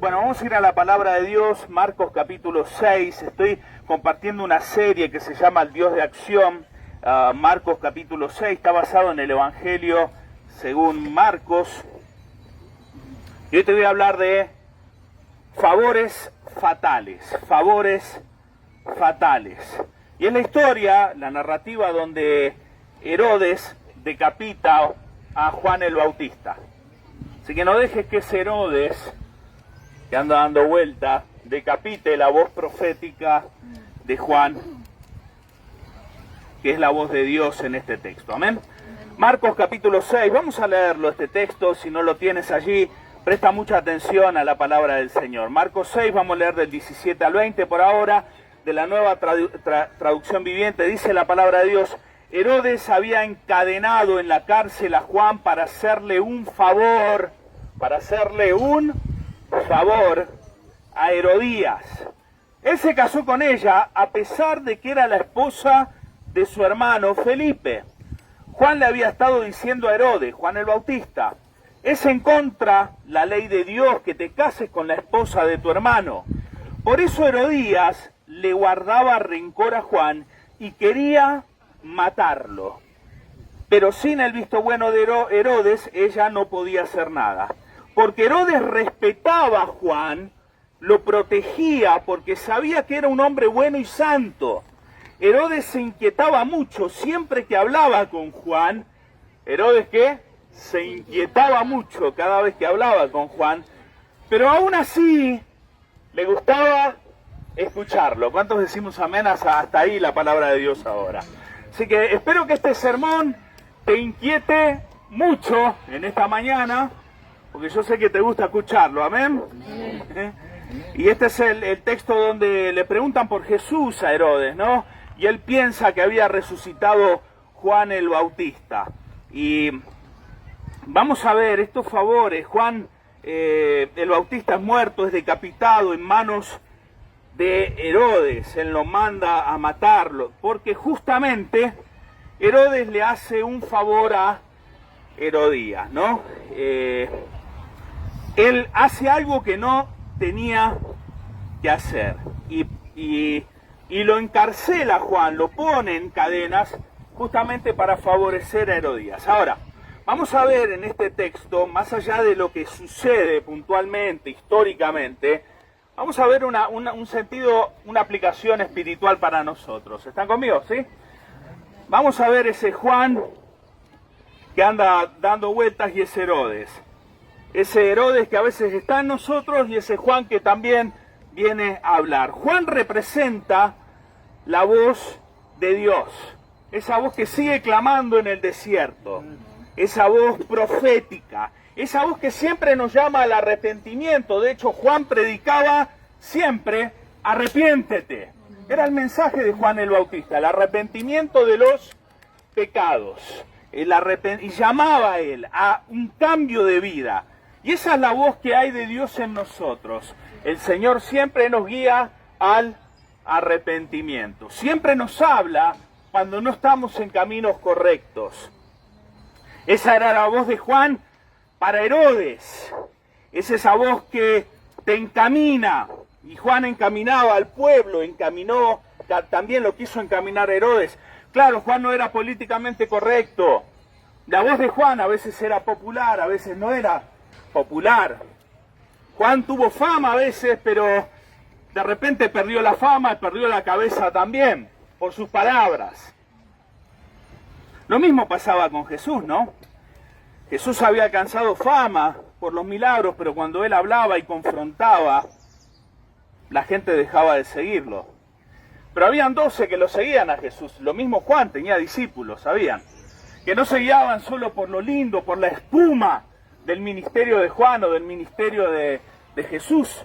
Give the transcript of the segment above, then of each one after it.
Bueno, vamos a ir a la palabra de Dios, Marcos capítulo 6. Estoy compartiendo una serie que se llama El Dios de Acción. Marcos capítulo 6 está basado en el Evangelio según Marcos. Y hoy te voy a hablar de favores fatales. Favores fatales. Y es la historia, la narrativa donde Herodes decapita a Juan el Bautista. Así que no dejes que ese Herodes, que anda dando vuelta, decapite la voz profética de Juan, que es la voz de Dios en este texto. Amén. Marcos capítulo 6, vamos a leerlo este texto, si no lo tienes allí, presta mucha atención a la palabra del Señor. Marcos 6, vamos a leer del 17 al 20 por ahora, de la nueva traducción viviente, dice la palabra de Dios: Herodes había encadenado en la cárcel a Juan para hacerle un favor, a Herodías. Él se casó con ella a pesar de que era la esposa de su hermano Felipe. Juan le había estado diciendo a Herodes, Juan el Bautista: es en contra la ley de Dios que te cases con la esposa de tu hermano. Por eso Herodías le guardaba rencor a Juan y quería matarlo. Pero sin el visto bueno de Herodes, ella no podía hacer nada. Porque Herodes respetaba a Juan, lo protegía porque sabía que era un hombre bueno y santo. Herodes se inquietaba mucho siempre que hablaba con Juan. Herodes, ¿qué? Se inquietaba mucho cada vez que hablaba con Juan, pero aún así le gustaba escucharlo. ¿Cuántos decimos amén? Hasta ahí la palabra de Dios ahora. Así que espero que este sermón te inquiete mucho en esta mañana, porque yo sé que te gusta escucharlo, amén. Y este es el texto donde le preguntan por Jesús a Herodes, ¿no? Y él piensa que había resucitado Juan el Bautista. Y vamos a ver estos favores. Juan el Bautista es muerto, es decapitado en manos de Herodes. Él lo manda a matarlo, porque justamente Herodes le hace un favor a Herodías, ¿no? Él hace algo que no tenía que hacer y lo encarcela a Juan, lo pone en cadenas justamente para favorecer a Herodías. Ahora, vamos a ver en este texto, más allá de lo que sucede puntualmente, históricamente, vamos a ver un sentido, una aplicación espiritual para nosotros. ¿Están conmigo? ¿Sí? Vamos a ver ese Juan que anda dando vueltas y ese Herodes. Ese Herodes que a veces está en nosotros y ese Juan que también viene a hablar. Juan representa la voz de Dios. Esa voz que sigue clamando en el desierto. Esa voz profética. Esa voz que siempre nos llama al arrepentimiento. De hecho, Juan predicaba siempre: arrepiéntete. Era el mensaje de Juan el Bautista, el arrepentimiento de los pecados. Y llamaba a él a un cambio de vida. Y esa es la voz que hay de Dios en nosotros. El Señor siempre nos guía al arrepentimiento. Siempre nos habla cuando no estamos en caminos correctos. Esa era la voz de Juan para Herodes. Es esa voz que te encamina. Y Juan encaminaba al pueblo, también lo quiso encaminar Herodes. Claro, Juan no era políticamente correcto. La voz de Juan a veces era popular, a veces no era popular. Juan tuvo fama a veces, pero de repente perdió la fama y perdió la cabeza también por sus palabras. Lo mismo pasaba con Jesús, ¿no? Jesús había alcanzado fama por los milagros, pero cuando él hablaba y confrontaba, la gente dejaba de seguirlo. Pero habían 12 que lo seguían a Jesús. Lo mismo Juan tenía discípulos, ¿sabían? Que no se guiaban solo por lo lindo, por la espuma del ministerio de Juan o del ministerio de Jesús.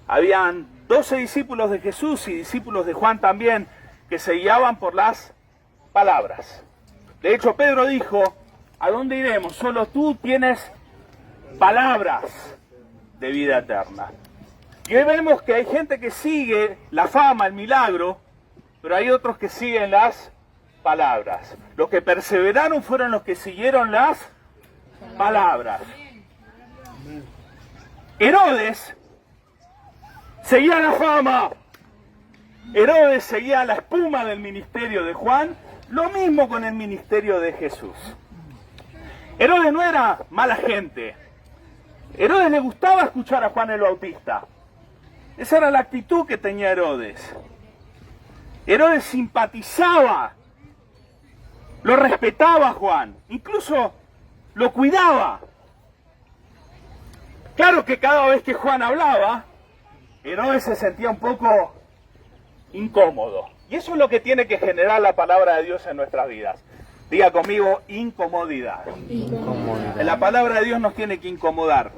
Habían 12 discípulos de Jesús y discípulos de Juan también, que se guiaban por las palabras. De hecho, Pedro dijo: ¿a dónde iremos? Solo tú tienes palabras de vida eterna. Y hoy vemos que hay gente que sigue la fama, el milagro, pero hay otros que siguen las palabras. Los que perseveraron fueron los que siguieron las palabras. Herodes seguía la fama. Herodes seguía la espuma del ministerio de Juan, lo mismo con el ministerio de Jesús. Herodes no era mala gente. Herodes le gustaba escuchar a Juan el Bautista. Esa era la actitud que tenía Herodes. Herodes simpatizaba, lo respetaba a Juan, incluso lo cuidaba. Claro que cada vez que Juan hablaba, Herodes se sentía un poco incómodo. Y eso es lo que tiene que generar la palabra de Dios en nuestras vidas. Diga conmigo, incomodidad. Incomodidad. La palabra de Dios nos tiene que incomodar.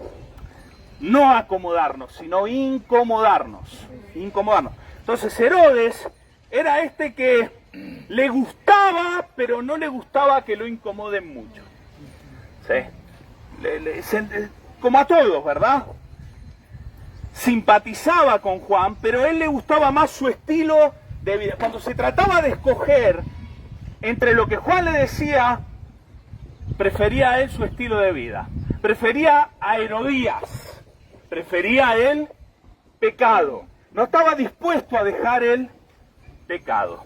No acomodarnos, sino incomodarnos. Incomodarnos. Entonces Herodes era este que le gustaba, pero no le gustaba que lo incomoden mucho. ¿Sí? Como a todos, ¿verdad? Simpatizaba con Juan, pero a él le gustaba más su estilo de vida. Cuando se trataba de escoger entre lo que Juan le decía, prefería a él su estilo de vida. Prefería a Herodías. Prefería a él pecado. No estaba dispuesto a dejar el pecado.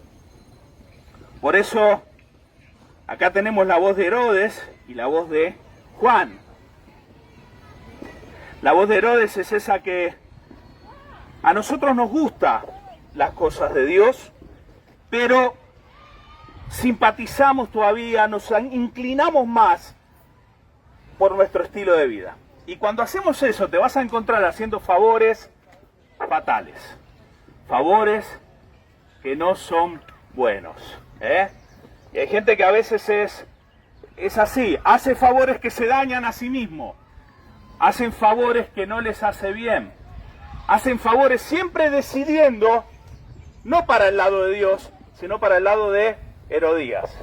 Por eso, acá tenemos la voz de Herodes y la voz de Juan. La voz de Herodes es esa que a nosotros nos gusta las cosas de Dios, pero simpatizamos todavía, nos inclinamos más por nuestro estilo de vida. Y cuando hacemos eso, te vas a encontrar haciendo favores fatales. Favores que no son buenos. Y hay gente que a veces es así, hace favores que se dañan a sí mismo. Hacen favores que no les hace bien. Hacen favores siempre decidiendo, no para el lado de Dios, sino para el lado de Herodías.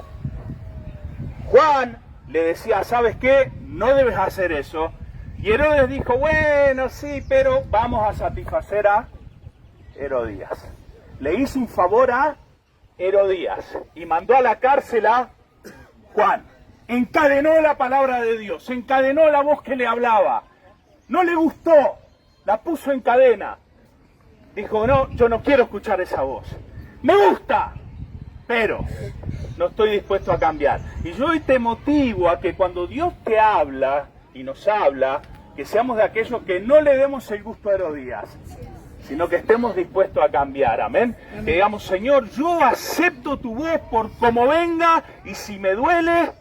Juan le decía, ¿sabes qué? No debes hacer eso. Y Herodes dijo, bueno, sí, pero vamos a satisfacer a Herodías. Le hizo un favor a Herodías y mandó a la cárcel a Juan. Encadenó la palabra de Dios, encadenó la voz que le hablaba. No le gustó, la puso en cadena. Dijo, no, yo no quiero escuchar esa voz. Me gusta, pero no estoy dispuesto a cambiar. Y yo hoy te motivo a que cuando Dios te habla y nos habla, que seamos de aquellos que no le demos el gusto a Herodías, sino que estemos dispuestos a cambiar, amén. Que digamos, Señor, yo acepto tu voz por como venga, y si me duele,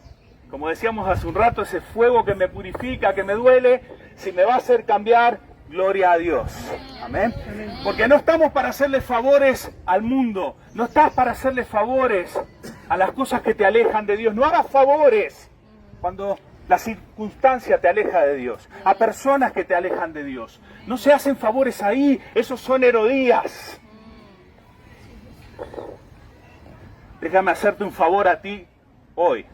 como decíamos hace un rato, ese fuego que me purifica, que me duele, si me va a hacer cambiar, gloria a Dios. Amén. Porque no estamos para hacerle favores al mundo, no estás para hacerle favores a las cosas que te alejan de Dios. No hagas favores cuando la circunstancia te aleja de Dios, a personas que te alejan de Dios. No se hacen favores ahí, esos son Herodías. Déjame hacerte un favor a ti hoy.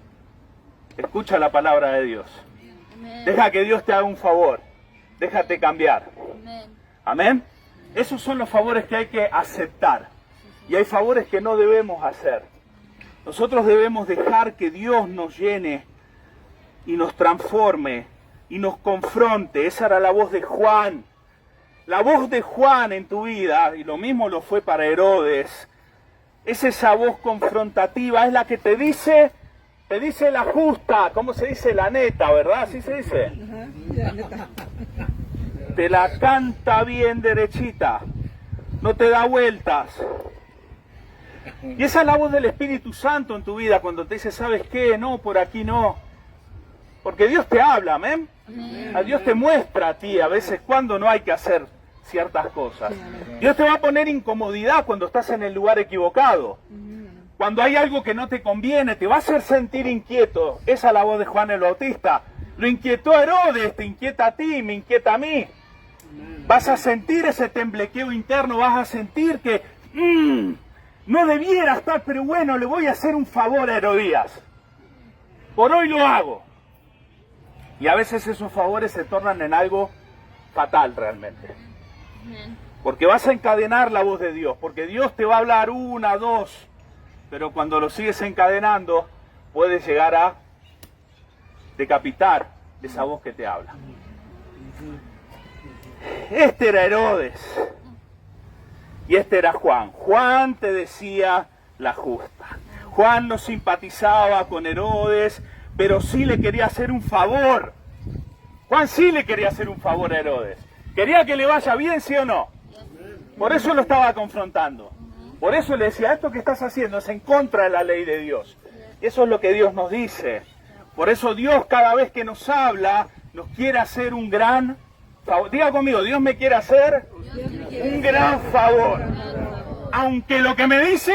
Escucha la palabra de Dios. Deja que Dios te haga un favor. Déjate cambiar. Amén. Esos son los favores que hay que aceptar. Y hay favores que no debemos hacer. Nosotros debemos dejar que Dios nos llene y nos transforme y nos confronte. Esa era la voz de Juan. La voz de Juan en tu vida, y lo mismo lo fue para Herodes, es esa voz confrontativa, es la que te dice la justa, ¿cómo se dice? La neta, ¿verdad? ¿Así se dice? Te la canta bien derechita, no te da vueltas. Y esa es la voz del Espíritu Santo en tu vida cuando te dice, ¿sabes qué? No, por aquí no. Porque Dios te habla, amén. A Dios te muestra a ti a veces cuando no hay que hacer ciertas cosas. Dios te va a poner incomodidad cuando estás en el lugar equivocado. Cuando hay algo que no te conviene, te va a hacer sentir inquieto. Esa es la voz de Juan el Bautista. Lo inquietó a Herodes, te inquieta a ti, me inquieta a mí. Vas a sentir ese temblequeo interno, vas a sentir que no debiera estar, pero bueno, le voy a hacer un favor a Herodías. Por hoy lo hago. Y a veces esos favores se tornan en algo fatal realmente. Porque vas a encadenar la voz de Dios, porque Dios te va a hablar una, dos, pero cuando lo sigues encadenando, puedes llegar a decapitar esa voz que te habla. Este era Herodes. Y este era Juan. Juan te decía la justa. Juan no simpatizaba con Herodes, pero sí le quería hacer un favor. Juan sí le quería hacer un favor a Herodes. Quería que le vaya bien, ¿sí o no? Por eso lo estaba confrontando. Por eso le decía, esto que estás haciendo es en contra de la ley de Dios. Y eso es lo que Dios nos dice. Por eso Dios cada vez que nos habla, nos quiere hacer un gran favor. Diga conmigo, Dios me quiere hacer un gran favor. Aunque lo que me dice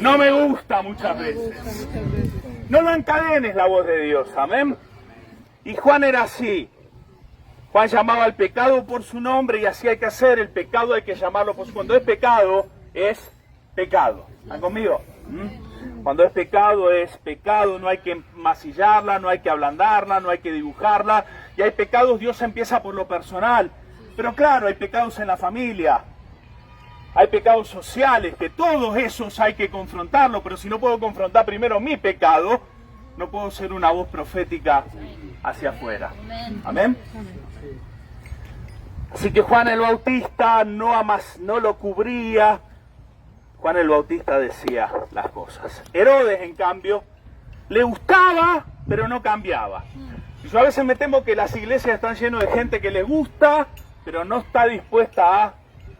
no me gusta muchas veces. No lo encadenes la voz de Dios, amén. Y Juan era así. Juan llamaba al pecado por su nombre y así hay que hacer. El pecado hay que llamarlo por su nombre. Cuando es pecado, es pecado. ¿Están conmigo? Cuando es pecado, no hay que masillarla, no hay que ablandarla, no hay que dibujarla. Y hay pecados, Dios empieza por lo personal. Pero claro, hay pecados en la familia. Hay pecados sociales, que todos esos hay que confrontarlos. Pero si no puedo confrontar primero mi pecado, no puedo ser una voz profética hacia afuera. Amén. Así que Juan el Bautista no lo cubría. Juan el Bautista decía las cosas. Herodes, en cambio, le gustaba, pero no cambiaba. Y yo a veces me temo que las iglesias están llenas de gente que le gusta, pero no está dispuesta a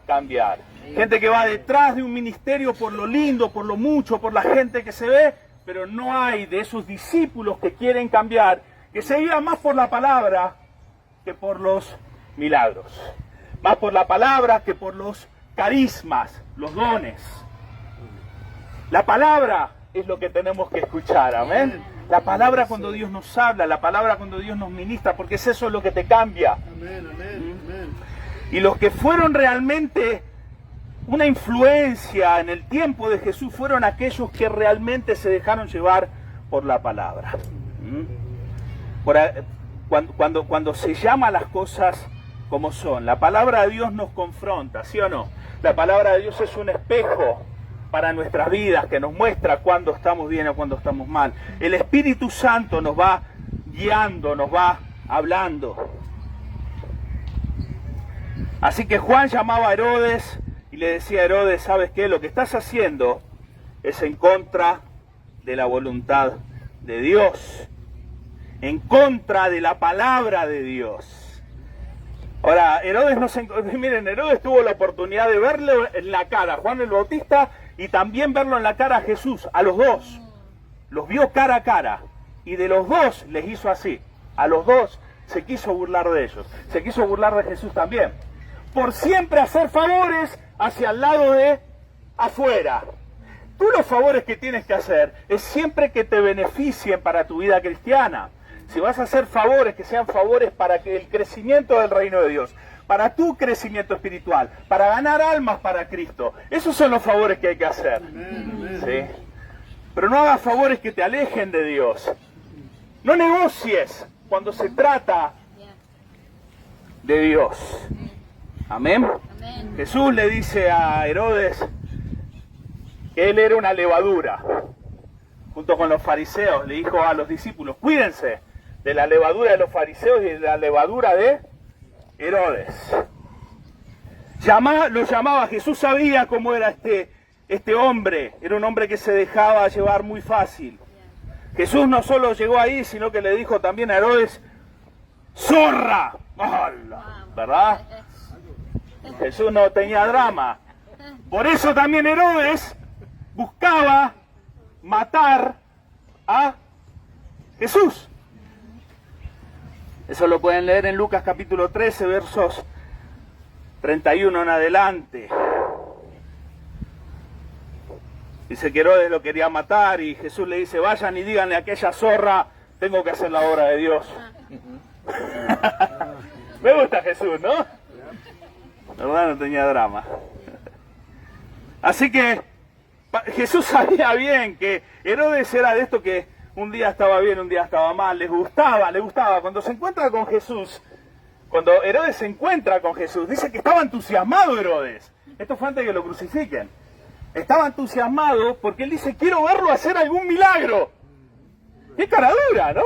cambiar. Gente que va detrás de un ministerio por lo lindo, por lo mucho, por la gente que se ve, pero no hay de esos discípulos que quieren cambiar, que se guían más por la palabra que por los milagros. Más por la palabra que por los carismas, los dones. La palabra es lo que tenemos que escuchar, amén. La palabra cuando Dios nos habla, la palabra cuando Dios nos ministra, porque es eso lo que te cambia. Y los que fueron realmente una influencia en el tiempo de Jesús fueron aquellos que realmente se dejaron llevar por la palabra. Cuando se llama las cosas como son, la palabra de Dios nos confronta, ¿sí o no? La palabra de Dios es un espejo para nuestras vidas que nos muestra cuándo estamos bien o cuándo estamos mal. El Espíritu Santo nos va guiando, nos va hablando. Así que Juan llamaba a Herodes y le decía a Herodes, ¿sabes qué? Lo que estás haciendo es en contra de la voluntad de Dios, en contra de la palabra de Dios. Ahora, miren, Herodes tuvo la oportunidad de verlo en la cara a Juan el Bautista y también verlo en la cara a Jesús, a los dos. Los vio cara a cara y de los dos les hizo así. A los dos se quiso burlar de ellos, se quiso burlar de Jesús también. Por siempre hacer favores hacia el lado de afuera. Tú los favores que tienes que hacer es siempre que te beneficien para tu vida cristiana. Si vas a hacer favores, que sean favores para que el crecimiento del reino de Dios, para tu crecimiento espiritual, para ganar almas para Cristo. Esos son los favores que hay que hacer. ¿Sí? Pero no hagas favores que te alejen de Dios. No negocies cuando se trata de Dios. Amén. Jesús le dice a Herodes que él era una levadura. Junto con los fariseos le dijo a los discípulos, cuídense de la levadura de los fariseos y de la levadura de Herodes. Lo llamaba, Jesús sabía cómo era este hombre. Era un hombre que se dejaba llevar muy fácil. Jesús no solo llegó ahí, sino que le dijo también a Herodes, ¡zorra! ¿Verdad? Jesús no tenía drama. Por eso también Herodes buscaba matar a Jesús. Eso lo pueden leer en Lucas capítulo 13, versos 31 en adelante. Dice que Herodes lo quería matar y Jesús le dice, vayan y díganle a aquella zorra, tengo que hacer la obra de Dios. Me gusta Jesús, ¿no? ¿Verdad? No tenía drama. Así que Jesús sabía bien que Herodes era de esto que un día estaba bien, un día estaba mal, les gustaba. Cuando se encuentra con Jesús, cuando Herodes se encuentra con Jesús, dice que estaba entusiasmado Herodes. Esto fue antes de que lo crucifiquen. Estaba entusiasmado porque él dice, quiero verlo hacer algún milagro. ¡Qué cara dura!, ¿no?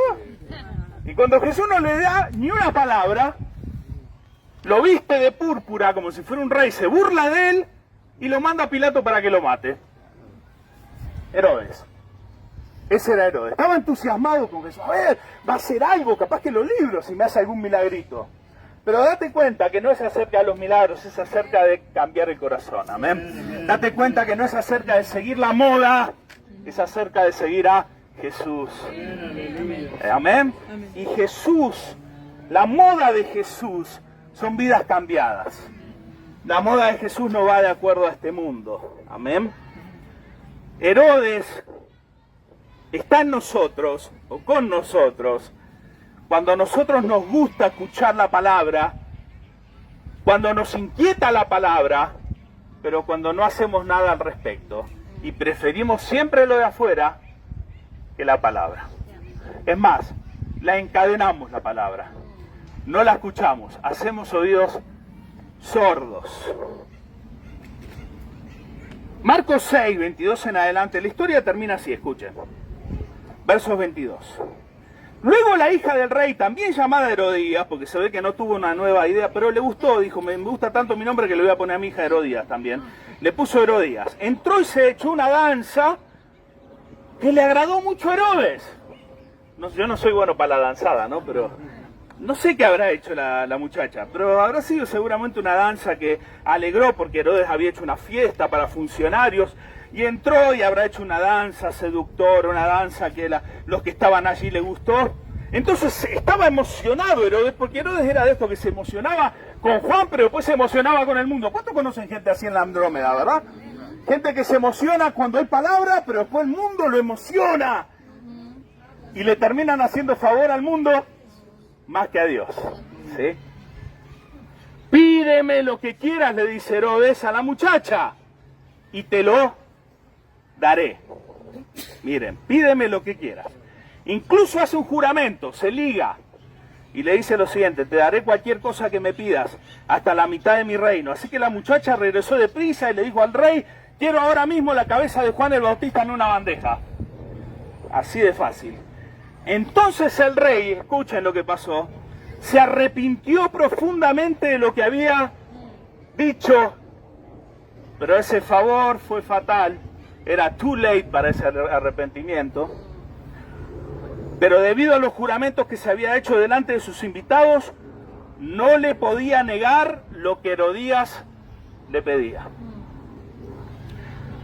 Y cuando Jesús no le da ni una palabra, lo viste de púrpura como si fuera un rey, se burla de él y lo manda a Pilato para que lo mate. Herodes. Ese era Herodes. Estaba entusiasmado con Jesús. A ver, va a hacer algo, capaz que lo libro si me hace algún milagrito. Pero date cuenta que no es acerca de los milagros, es acerca de cambiar el corazón. Amén. Date cuenta que no es acerca de seguir la moda, es acerca de seguir a Jesús. Amén. Y Jesús, la moda de Jesús son vidas cambiadas. La moda de Jesús no va de acuerdo a este mundo. Amén. Herodes está en nosotros o con nosotros cuando a nosotros nos gusta escuchar la palabra, cuando nos inquieta la palabra, pero cuando no hacemos nada al respecto y preferimos siempre lo de afuera que la palabra. Es más, la encadenamos la palabra, no la escuchamos, hacemos oídos sordos. Marcos 6, 22 en adelante, la historia termina así, escuchen. Versos 22. Luego la hija del rey, también llamada Herodías, porque se ve que no tuvo una nueva idea, pero le gustó, dijo, me gusta tanto mi nombre que le voy a poner a mi hija Herodías también. Le puso Herodías. Entró y se echó una danza que le agradó mucho a Herodes. No, yo no soy bueno para la danzada, ¿no? Pero no sé qué habrá hecho la muchacha, pero habrá sido seguramente una danza que alegró, porque Herodes había hecho una fiesta para funcionarios, y entró y habrá hecho una danza seductora, una danza que los que estaban allí le gustó. Entonces estaba emocionado Herodes, porque Herodes era de esto que se emocionaba con Juan, pero después se emocionaba con el mundo. ¿Cuántos conocen gente así en la Andrómeda, verdad? Gente que se emociona cuando hay palabra, pero después el mundo lo emociona. Y le terminan haciendo favor al mundo más que a Dios. ¿Sí? Pídeme lo que quieras, le dice Herodes a la muchacha, y te lo daré. Miren, pídeme lo que quieras. Incluso hace un juramento, se liga y le dice lo siguiente: te daré cualquier cosa que me pidas, hasta la mitad de mi reino. Así que la muchacha regresó deprisa y le dijo al rey: quiero ahora mismo la cabeza de Juan el Bautista en una bandeja. Así de fácil. Entonces el rey, escuchen lo que pasó, se arrepintió profundamente de lo que había dicho, pero ese favor fue fatal. Era too late para ese arrepentimiento. Pero debido a los juramentos que se había hecho delante de sus invitados, no le podía negar lo que Herodías le pedía.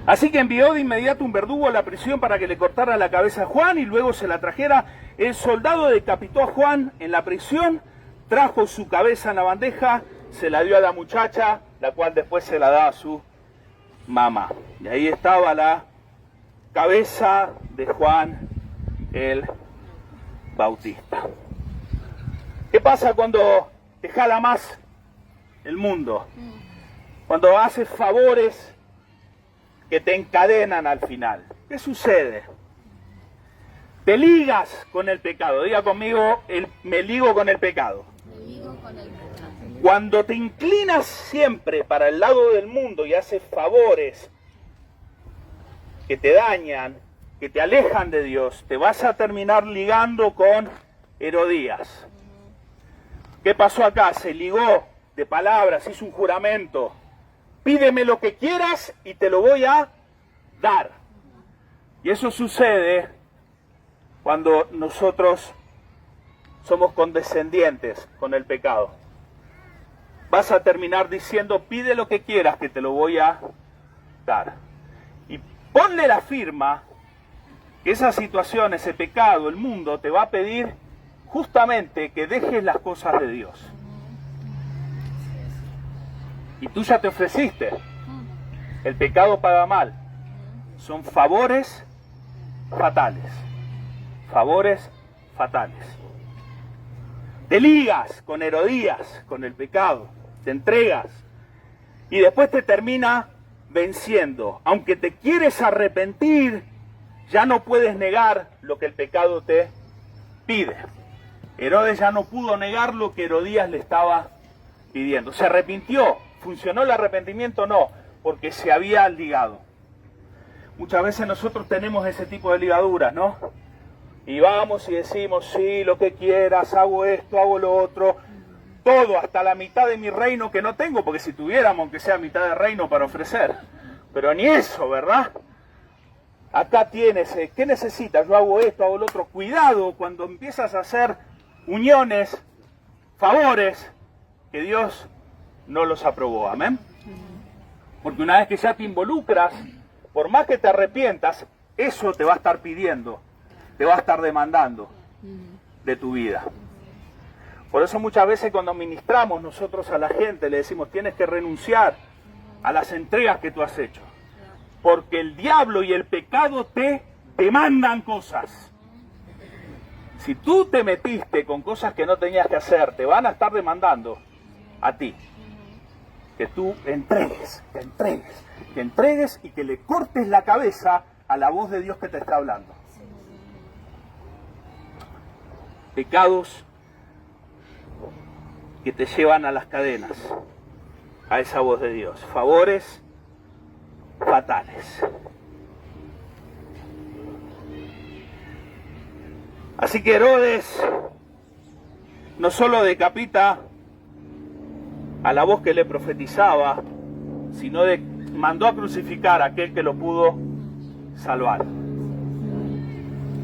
Así que envió de inmediato un verdugo a la prisión para que le cortara la cabeza a Juan y luego se la trajera. El soldado decapitó a Juan en la prisión, trajo su cabeza en la bandeja, se la dio a la muchacha, la cual después se la da a su mamá. Y ahí estaba la cabeza de Juan el Bautista. ¿Qué pasa cuando te jala más el mundo? Cuando haces favores que te encadenan al final. ¿Qué sucede? Te ligas con el pecado. Diga conmigo, me ligo con el pecado. Me ligo con el pecado. Cuando te inclinas siempre para el lado del mundo y haces favores que te dañan, que te alejan de Dios, te vas a terminar ligando con Herodías. ¿Qué pasó acá? Se ligó de palabras, hizo un juramento. Pídeme lo que quieras y te lo voy a dar. Y eso sucede cuando nosotros somos condescendientes con el pecado. Vas a terminar diciendo: pide lo que quieras que te lo voy a dar. Y ponle la firma que esa situación, ese pecado, el mundo te va a pedir justamente que dejes las cosas de Dios. Y tú ya te ofreciste. El pecado paga mal. Son favores fatales. Favores fatales. Te ligas con Herodías, con el pecado. Te entregas. Y después te termina venciendo. Aunque te quieres arrepentir, ya no puedes negar lo que el pecado te pide. Herodes ya no pudo negar lo que Herodías le estaba pidiendo. Se arrepintió. ¿Funcionó el arrepentimiento? No, porque se había ligado. Muchas veces nosotros tenemos ese tipo de ligaduras, ¿no? Y vamos y decimos: sí, lo que quieras, hago esto, hago lo otro. todo, hasta la mitad de mi reino que no tengo, porque si tuviéramos, aunque sea mitad de reino para ofrecer, pero ni eso, ¿verdad? Acá tienes, ¿qué necesitas? Yo hago esto, hago lo otro. Cuidado cuando empiezas a hacer uniones, favores, que Dios no los aprobó, amén. Porque una vez que ya te involucras, por más que te arrepientas, eso te va a estar pidiendo, te va a estar demandando de tu vida. Por eso muchas veces cuando ministramos nosotros a la gente le decimos, tienes que renunciar a las entregas que tú has hecho. Porque el diablo y el pecado te demandan cosas. Si tú te metiste con cosas que no tenías que hacer, te van a estar demandando a ti. Que tú entregues y que le cortes la cabeza a la voz de Dios que te está hablando. Pecados que te llevan a las cadenas, a esa voz de Dios. Favores fatales. Así que Herodes no solo decapita a la voz que le profetizaba, sino mandó a crucificar a aquel que lo pudo salvar.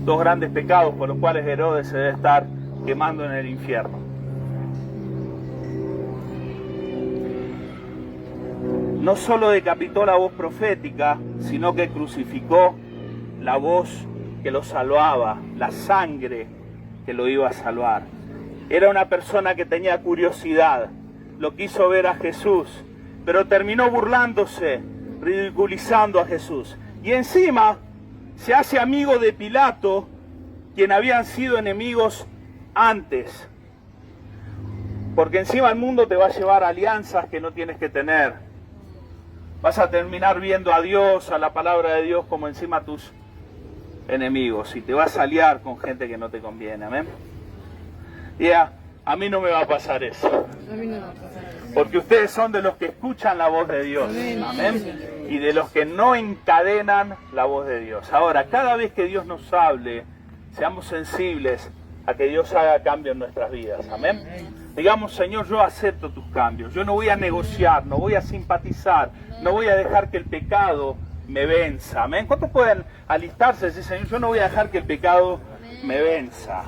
Dos grandes pecados por los cuales Herodes se debe estar quemando en el infierno. No solo decapitó la voz profética, sino que crucificó la voz que lo salvaba, la sangre que lo iba a salvar. Era una persona que tenía curiosidad, lo quiso ver a Jesús, pero terminó burlándose, ridiculizando a Jesús. Y encima se hace amigo de Pilato, quien habían sido enemigos antes. Porque encima el mundo te va a llevar alianzas que no tienes que tener. Vas a terminar viendo a Dios, a la palabra de Dios, como encima tus enemigos. Y te vas a aliar con gente que no te conviene. Amén. A mí no me va a pasar eso. A mí no va a pasar eso. Porque ustedes son de los que escuchan la voz de Dios. Amén. Y de los que no encadenan la voz de Dios. Ahora, cada vez que Dios nos hable, seamos sensibles a que Dios haga cambio en nuestras vidas. Amén. Digamos, Señor, yo acepto tus cambios. Yo no voy a negociar, no voy a simpatizar, no voy a dejar que el pecado me venza. Amén. ¿Cuántos pueden alistarse y decir, Señor, yo no voy a dejar que el pecado me venza?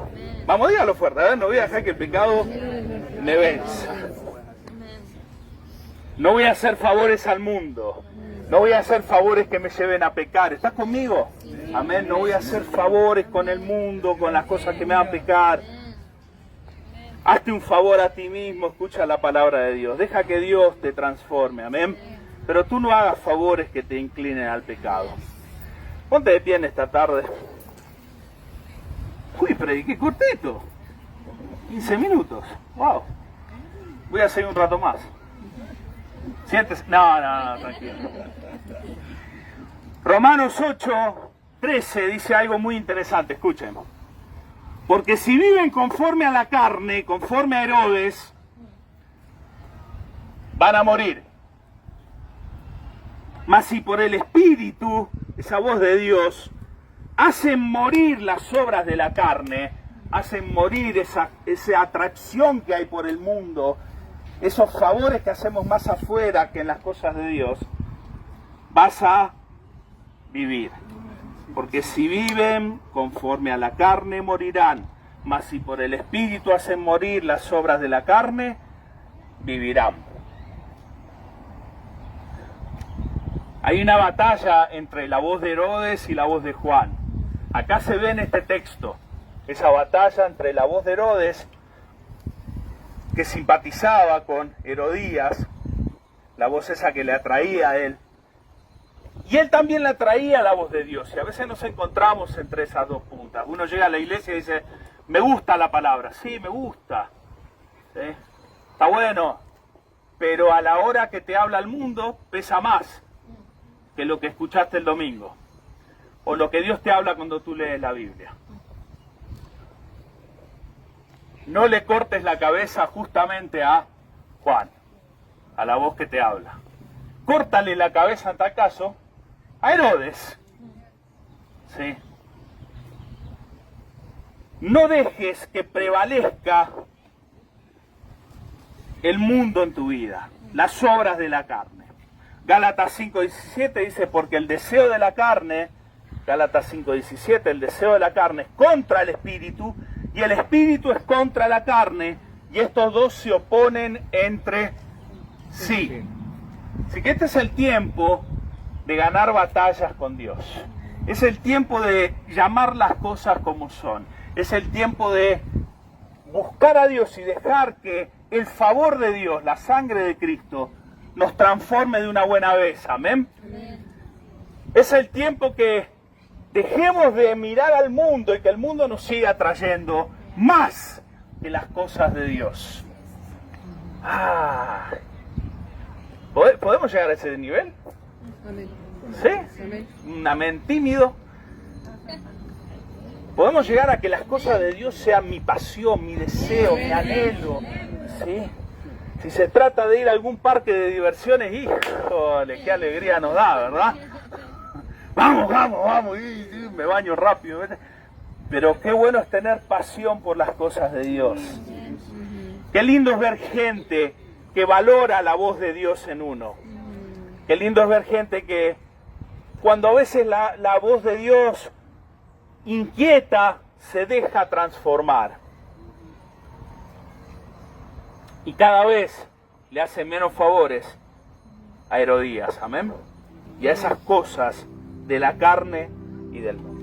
Vamos, dígalo fuerte, ¿verdad? No voy a dejar que el pecado me venza. No voy a hacer favores al mundo. No voy a hacer favores que me lleven a pecar. ¿Estás conmigo? Amén. No voy a hacer favores con el mundo, con las cosas que me van a pecar. Hazte un favor a ti mismo, escucha la palabra de Dios. Deja que Dios te transforme, amén. Pero tú no hagas favores que te inclinen al pecado. Ponte de pie en esta tarde. Uy, prediqué cortito. 15 minutos. Wow. Voy a seguir un rato más. Siéntese. No, tranquilo. Romanos 8:13 dice algo muy interesante, escuchen. Porque si viven conforme a la carne, conforme a Herodes, van a morir. Mas si por el Espíritu, esa voz de Dios, hacen morir las obras de la carne, hacen morir esa atracción que hay por el mundo, esos favores que hacemos más afuera que en las cosas de Dios, vas a vivir. Porque si viven conforme a la carne, morirán. Mas si por el Espíritu hacen morir las obras de la carne, vivirán. Hay una batalla entre la voz de Herodes y la voz de Juan. Acá se ve en este texto esa batalla entre la voz de Herodes, que simpatizaba con Herodías, la voz esa que le atraía a él, y él también le atraía la voz de Dios. Y a veces nos encontramos entre esas dos puntas. Uno llega a la iglesia y dice, me gusta la palabra. Sí, me gusta. ¿Sí? Está bueno. Pero a la hora que te habla el mundo, pesa más que lo que escuchaste el domingo. O lo que Dios te habla cuando tú lees la Biblia. No le cortes la cabeza justamente a Juan, a la voz que te habla. Córtale la cabeza en tal caso a Herodes. ¿Sí? No dejes que prevalezca el mundo en tu vida, las obras de la carne. Gálatas 5:17 dice, porque el deseo de la carne, Gálatas 5:17, el deseo de la carne es contra el espíritu, y el espíritu es contra la carne, y estos dos se oponen entre sí. Así que este es el tiempo de ganar batallas con Dios. Es el tiempo de llamar las cosas como son. Es el tiempo de buscar a Dios y dejar que el favor de Dios, la sangre de Cristo, nos transforme de una buena vez. Amén. Es el tiempo que dejemos de mirar al mundo y que el mundo nos siga trayendo más que las cosas de Dios. ¿Podemos llegar a ese nivel? Amén. ¿Sí? Amén. Un amén tímido. Podemos llegar a que las cosas de Dios sean mi pasión, mi deseo, mi anhelo. ¿Sí? Si se trata de ir a algún parque de diversiones, híjole, qué alegría nos da, ¿verdad? Vamos, y me baño rápido. Pero qué bueno es tener pasión por las cosas de Dios. Qué lindo es ver gente que valora la voz de Dios en uno. Qué lindo es ver gente que cuando a veces la voz de Dios inquieta, se deja transformar. Y cada vez le hace menos favores a Herodías, amén. Y a esas cosas de la carne y del mundo.